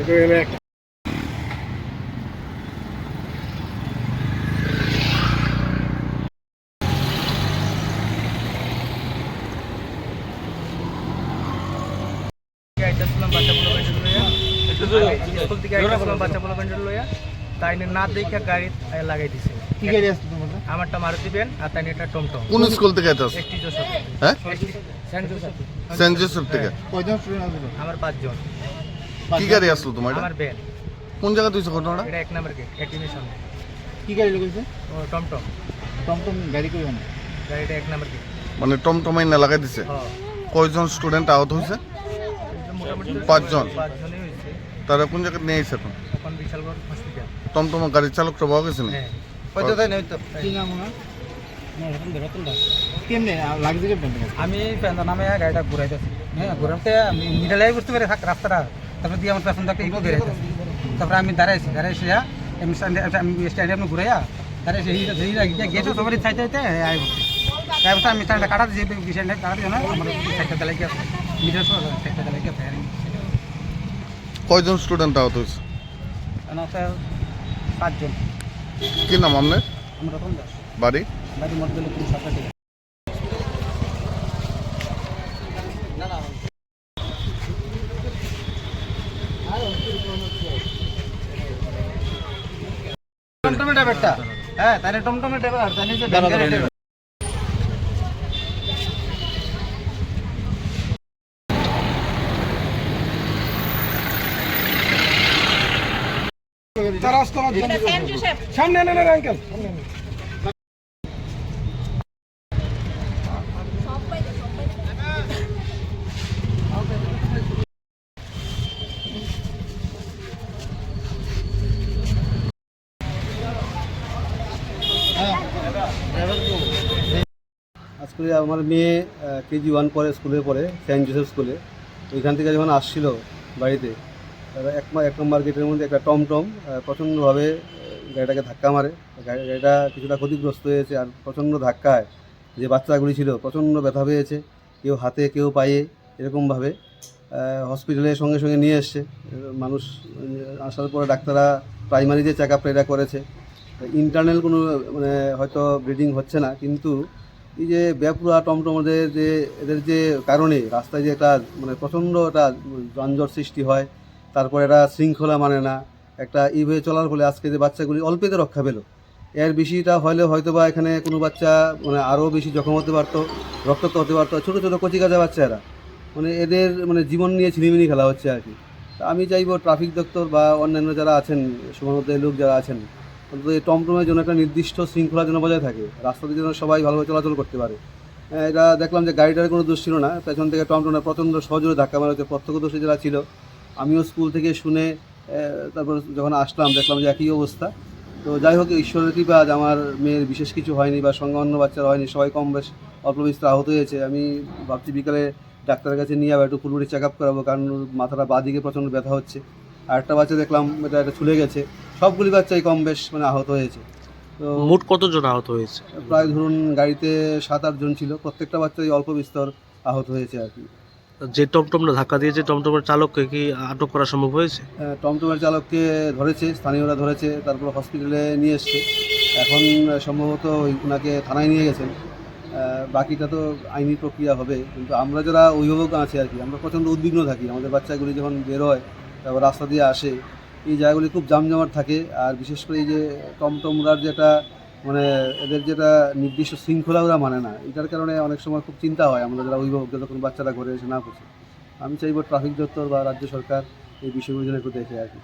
তাই না দেখে গাড়ি লাগাই দিছে। কি গাড়ি আসছে তোমার? আমারটা মারুতি ভ্যান আর তাই এটা টমটম। কোন স্কুল থেকে এটা আসছে? ST Joseph. হ্যাঁ, সেন্ট জোসেফ থেকে। কয়জন স্টুডেন্ট আসলো? আমার 5 জন। কি গাড়ি আসলো তোমার? আমার ভ্যান। কোন জায়গা তুইছো ঘটনাটা? এটা 1 নম্বর গেট এটিএম এর সামনে। কি গাড়ি লাগাইছে? ও টমটম। টমটম গাড়ি কই না? গাড়িটা 1 নম্বর গেট। মানে টমটমাই না লাগাই দিছে। হ্যাঁ। কয়জন স্টুডেন্ট আহত হয়েছে? মোটামুটি 5 জন। 5 জনই হইছে। তারা কোন জায়গায় নিয়ে আইছে এখন? এখন বিশালগড় হসপিটাল। টমটম গাড়ির চালকটা পাওয়া গেছে না? হ্যাঁ। কয়টা নাই তো? কি নাম ওনার? রতন দাস। কেমনে লাগছে কেমনে? আমি পেন্দা নামে গাড়িটা ঘুরাইতেছি। হ্যাঁ, ঘুরাতে আমি মিডলে বুঝতে পারি রাস্তাটা। তারপর দিয়ে আমার পেছন থেকে ইকো বেরাইতেছি। তারপর আমি দাঁড়াইছি আমি স্ট্যান্ডে আমি ঘুরাইয়া দাঁড়াইছি গেছে সবারই চাইতে আই বলছি। তারপর আমি স্ট্যান্ডটা কাটা দিয়েছি স্ট্যান্ডে কাটা দিয়ে না আমার সাইডটা চালাই গিয়ে মিডল সাইডটা চালাই গিয়ে কয়জন স্টুডেন্ট আহত হয়েছে? 5 জন। কি নাম আপনার? আমরা রতন দাস। বাড়ি? বাড়ি মধ্যে তুমি সরকার টমটমের ড্রাইভারটা। হ্যাঁ, তাহলে টমটমের ড্রাইভার আর জানি যে ব্যাংকের ড্রাইভার। সামনে নেন আঙ্কেল। আজকে আমার মেয়ে কেজি 1 পরে স্কুলে পড়ে, সেন্ট জোসেফ স্কুলে। ওইখান থেকে যখন আসছিল বাড়িতে, তারা এক নম্বর গেটের মধ্যে একটা টমটম প্রচণ্ডভাবে গাড়িটাকে ধাক্কা মারে। গাড়িটা কিছুটা ক্ষতিগ্রস্ত হয়েছে, আর প্রচণ্ড ধাক্কায় যে বাচ্চাগুলি ছিল প্রচণ্ড ব্যথা পেয়েছে, কেউ হাতে কেউ পায়ে, এরকমভাবে হসপিটালে সঙ্গে সঙ্গে নিয়ে এসছে মানুষ। আসার পরে ডাক্তাররা প্রাইমারি যে চেক আপটা এটা করেছে। ইন্টারনাল কোনো মানে হয়তো ব্লিডিং হচ্ছে না, কিন্তু এই যে বেপরোয়া টমটমদের যে এদের যে কারণে রাস্তায় যে একটা মানে প্রচণ্ড একটা যানজট সৃষ্টি হয়, তারপরে এরা শৃঙ্খলা মানে না, একটা এইভাবে চলার ফলে আজকে যে বাচ্চাগুলি অল্পেতে রক্ষা পেল। এর বেশিটা হলে হয়তো বা এখানে কোনো বাচ্চা মানে আরও বেশি জখম হতে পারতো, রক্তাক্ত হতে পারতো। ছোটো ছোটো কচিকাঁচা বাচ্চা এরা, মানে এদের মানে জীবন নিয়ে ছিনিমিনি খেলা হচ্ছে আর কি। আমি চাইবো ট্রাফিক দপ্তর বা অন্যান্য যারা আছেন, সমাজের লোক যারা আছেন, অন্তত এই টমটমের জন্য একটা নির্দিষ্ট শৃঙ্খলা যেন বজায় থাকে, রাস্তাতে যেন সবাই ভালোভাবে চলাচল করতে পারে। এটা দেখলাম যে গাড়িটার কোনো দোষ ছিল না, পেছন থেকে টমটমে প্রচণ্ড সহজে ধাক্কা মারা হচ্ছে। প্রত্যক্ষদর্শী যারা ছিল, আমিও স্কুল থেকে শুনে তারপর যখন আসলাম দেখলাম যে একই অবস্থা। তো যাই হোক, ঈশ্বরের কৃপা আজ আমার মেয়ের বিশেষ কিছু হয়নি বা সঙ্গে অন্য বাচ্চারা হয়নি, সবাই কম বেশ অল্প বিস্তর আহত হয়েছে। আমি ভাবছি বিকালে ডাক্তারের কাছে নিয়ে যাবো, একটু ফুলবুড়ি চেক আপ করাবো, কারণ মাথাটা বাঁ দিকে প্রচণ্ড ব্যথা হচ্ছে। আর একটা বাচ্চা দেখলাম এটা ছুলে গেছে। সবগুলি বাচ্চাই কম বেশ মানে আহত হয়েছে। তো মোট কতজন আহত হয়েছে? প্রায় ধরুন গাড়িতে 7-8 জন ছিল, প্রত্যেকটা বাচ্চাই অল্প বিস্তর আহত হয়েছে আর কি। যে টমটমটা ধাক্কা দিয়েছে টমটমের চালককে কি আটক করা সম্ভব হয়েছে? টমটমের চালককে ধরেছে, স্থানীয়রা ধরেছে, তারপর হসপিটালে নিয়ে এসছে। এখন সম্ভবত ওনাকে থানায় নিয়ে গেছেন। বাকিটা তো আইনি প্রক্রিয়া হবে, কিন্তু আমরা যারা অভিভাবক আছে আর কি, আমরা প্রচণ্ড উদ্বিগ্ন থাকি। আমাদের বাচ্চাগুলি যখন বেরোয়, তারপর রাস্তা দিয়ে আসে, এই জায়গাগুলি খুব জামজমাট থাকে। আর বিশেষ করে এই যে টমটমরার যেটা মানে এদের যেটা নির্দিষ্ট শৃঙ্খলা ওরা মানে না, এটার কারণে অনেক সময় খুব চিন্তা হয় আমরা যারা অভিভাবক, যখন বাচ্চারা ঘরে এসে না পৌঁছে। আমি চাইব ট্রাফিক দপ্তর বা রাজ্য সরকার এই বিষয়গুলো যেন একটু দেখে আর কি।